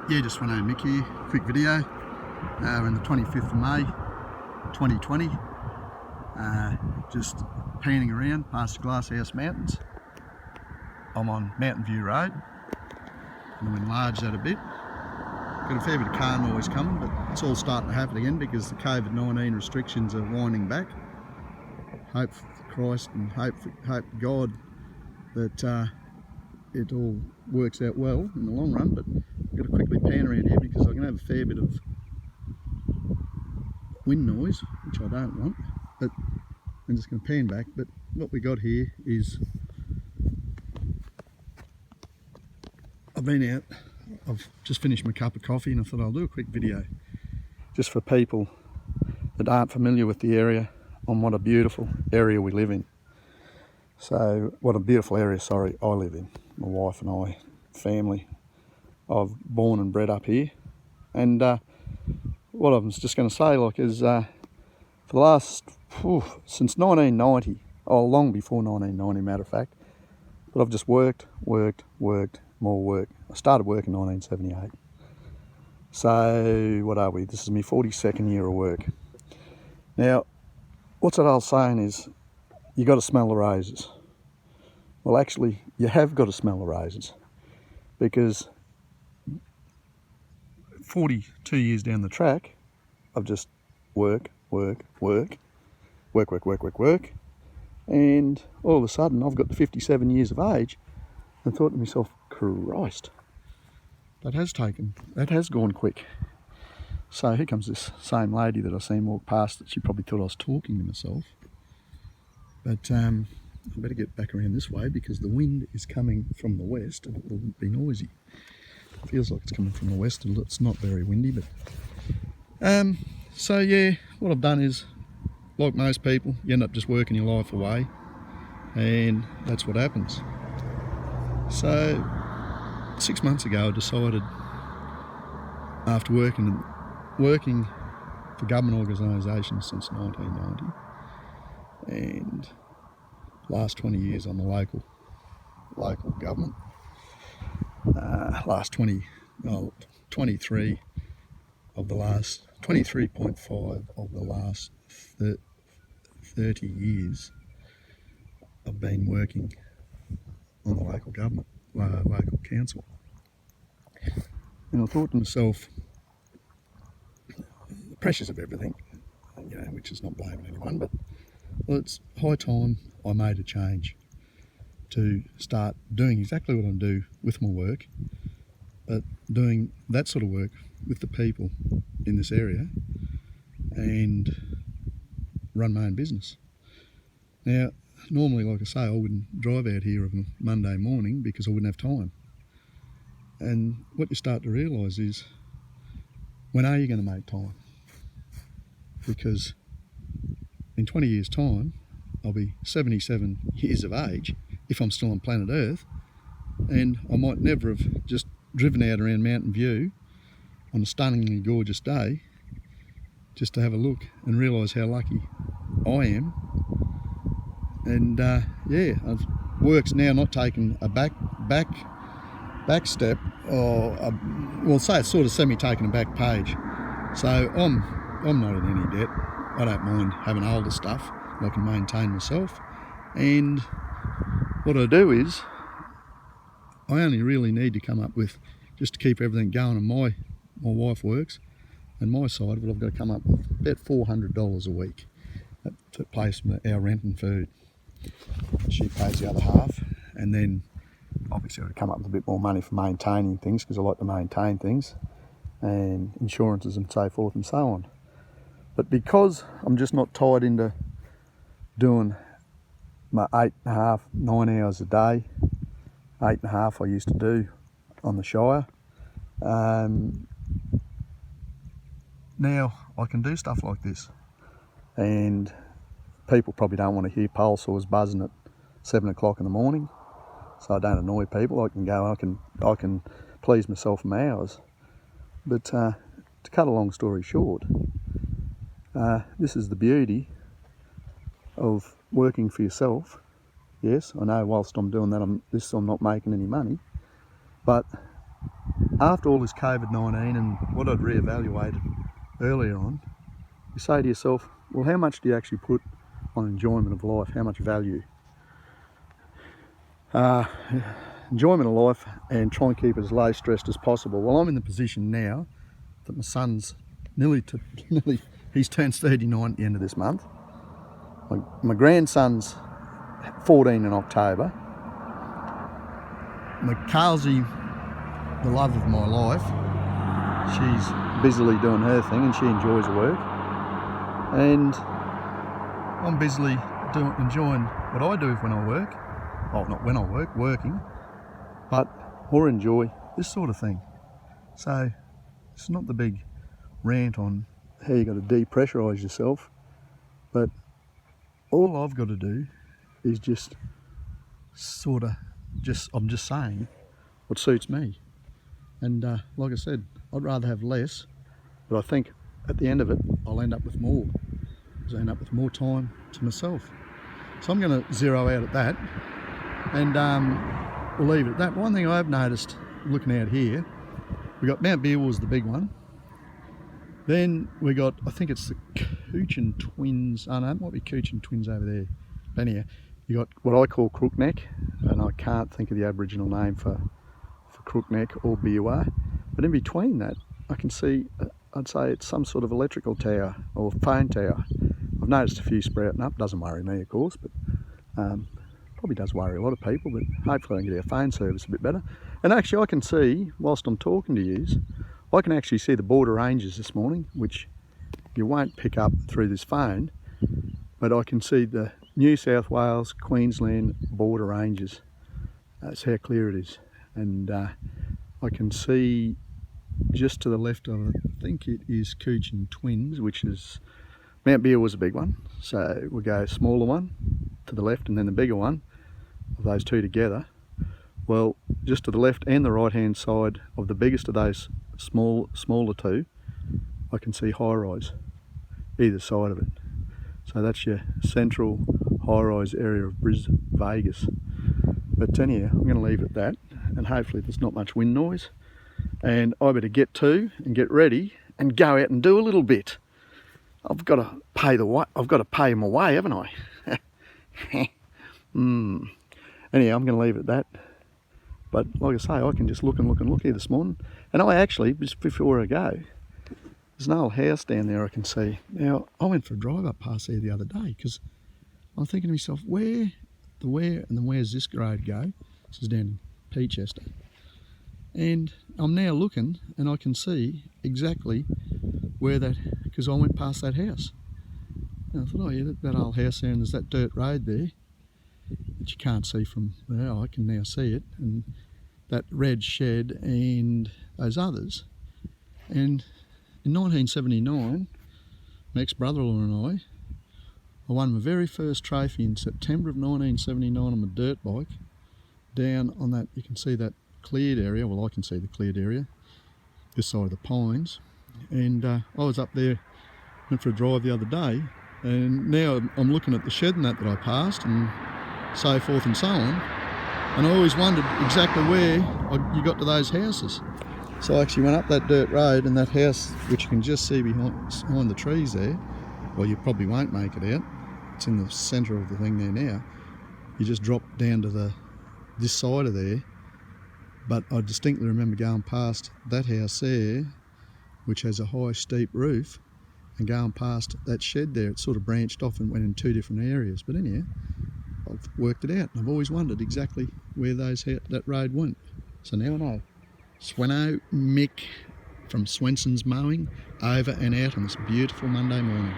Yeah, just Sveno Mick here, quick video. We're on the 25th of May 2020, just panning around past the Glasshouse Mountains. I'm on Mountain View Road. I'm going to enlarge that a bit. Got a fair bit of car noise coming, but it's all starting to happen again because the COVID-19 restrictions are winding back. Hope for Christ and hope God that it all works out well in the long run, but I've got to quickly pan around here because I'm going to have a fair bit of wind noise, which I don't want, but I'm just going to pan back. But what we got here is, I've been out, I've just finished my cup of coffee and I thought I'll do a quick video just for people that aren't familiar with the area on what a beautiful area we live in. So what a beautiful area, sorry, I live in. My wife and I, family. I've born and bred up here, and what I was just going to say, like, is for the last, since 1990, long before 1990, matter of fact, but I've just worked, more work. I started work in 1978. So what are we? This is my 42nd year of work. Now, what's that old saying is, you got to smell the roses. Well, actually, you have got to smell the roses, because 42 years down the track, I've just work, and all of a sudden I've got to 57 years of age and thought to myself, Christ, that has gone quick. So here comes this same lady that I seen walk past, that she probably thought I was talking to myself. But I better get back around this way because the wind is coming from the west and it will be noisy. It feels like it's coming from the west, and it's not very windy, but so yeah, what I've done is, like most people, you end up just working your life away, and that's what happens. So 6 months ago I decided, after working for government organisations since 1990, and last 20 years on the local government, last 23 of the last 23.5 of the last 30 years I've been working on the local government, local council. And I thought to myself, the pressures of everything, you know, which is not blaming anyone, but well, it's high time I made a change to start doing exactly what I do with my work, but doing that sort of work with the people in this area and run my own business. Now, normally, like I say, I wouldn't drive out here on a Monday morning because I wouldn't have time. And what you start to realise is, when are you going to make time? Because in 20 years' time, I'll be 77 years of age if I'm still on planet Earth, and I might never have just driven out around Mountain View on a stunningly gorgeous day just to have a look and realise how lucky I am. And yeah, work's now not taking a back step, or well, say it's sort of semi-taking a back page. So I'm not in any debt. I don't mind having older stuff. I can maintain myself, and what I do is, I only really need to come up with, just to keep everything going, and my wife works, and my side of it, I've got to come up with about $400 a week to pay our rent and food. She pays the other half, and then obviously I've got to come up with a bit more money for maintaining things, because I like to maintain things, and insurances and so forth and so on. But because I'm just not tied into doing my 8.5, 9 hours a day, 8.5 I used to do on the Shire, now I can do stuff like this, and people probably don't want to hear pole saws buzzing at 7 o'clock in the morning, so I don't annoy people. I can please myself for hours. But to cut a long story short, this is the beauty of working for yourself. Yes, I know whilst I'm doing that, I'm not making any money, but after all this COVID-19 and what I'd reevaluated earlier on, you say to yourself, well, how much do you actually put on enjoyment of life? How much value? Enjoyment of life, and try and keep it as low stressed as possible. Well, I'm in the position now that my son's he turns 39 at the end of this month. My grandson's 14 in October. My Carlsy, the love of my life, she's busily doing her thing and she enjoys her work. And I'm busily enjoying what I do when I work. Well, not when I work, working, but or enjoy this sort of thing. So it's not the big rant on how you got to depressurise yourself, but all I've got to do is just I'm just saying what suits me. And like I said, I'd rather have less, but I think at the end of it, I'll end up with more. I'll end up with more time to myself. So I'm going to zero out at that, and we'll leave it at that. One thing I've noticed looking out here, we got Mount Beerwell's the big one. Then we got, I think it's the Coochin Twins. Oh no, it might be Coochin Twins over there. But anyhow, you got what I call Crookneck, and I can't think of the Aboriginal name for Crookneck or Beerwah. But in between that, I can see, I'd say it's some sort of electrical tower or phone tower. I've noticed a few sprouting up. Doesn't worry me, of course, but probably does worry a lot of people. But hopefully I can get our phone service a bit better. And actually, I can see whilst I'm talking to you, I can actually see the border ranges this morning, which you won't pick up through this phone, but I can see the New South Wales, Queensland border ranges. That's how clear it is. And I can see just to the left of it, I think it is Coochin Twins, which is, Mount Beer was a big one. So we'll go smaller one to the left and then the bigger one of those two together. Well, just to the left and the right hand side of the biggest of those smaller two, I can see high rise either side of it. So that's your central high rise area of Brisbane, Vegas. But anyhow, I'm going to leave it at that, and hopefully there's not much wind noise. And I better get to and get ready and go out and do a little bit. I've got to pay my way, haven't I? Anyhow, I'm going to leave it at that. But like I say, I can just look here this morning. And I actually, just before I go, there's an old house down there I can see. Now, I went for a drive up past there the other day because I'm thinking to myself, where's this road go? This is down in Peachester. And I'm now looking and I can see exactly where that, because I went past that house. And I thought, oh yeah, that old house there, and there's that dirt road there that you can't see from there. I can now see it, and that red shed and those others. And in 1979, my ex-brother-in-law and I won my very first trophy in September of 1979 on my dirt bike down on that, you can see that cleared area, well I can see the cleared area, this side of the pines. And I was up there, went for a drive the other day, and now I'm looking at the shed and that I passed and so forth and so on, and I always wondered exactly where you got to those houses. So I actually went up that dirt road, and that house, which you can just see behind the trees there, well you probably won't make it out, it's in the centre of the thing there now, you just drop down to this side of there. But I distinctly remember going past that house there, which has a high steep roof, and going past that shed there. It sort of branched off and went in two different areas. But anyhow, I've worked it out, and I've always wondered exactly where that road went. So now I know. Sveno Mick from Svenson's Mowing, over and out on this beautiful Monday morning.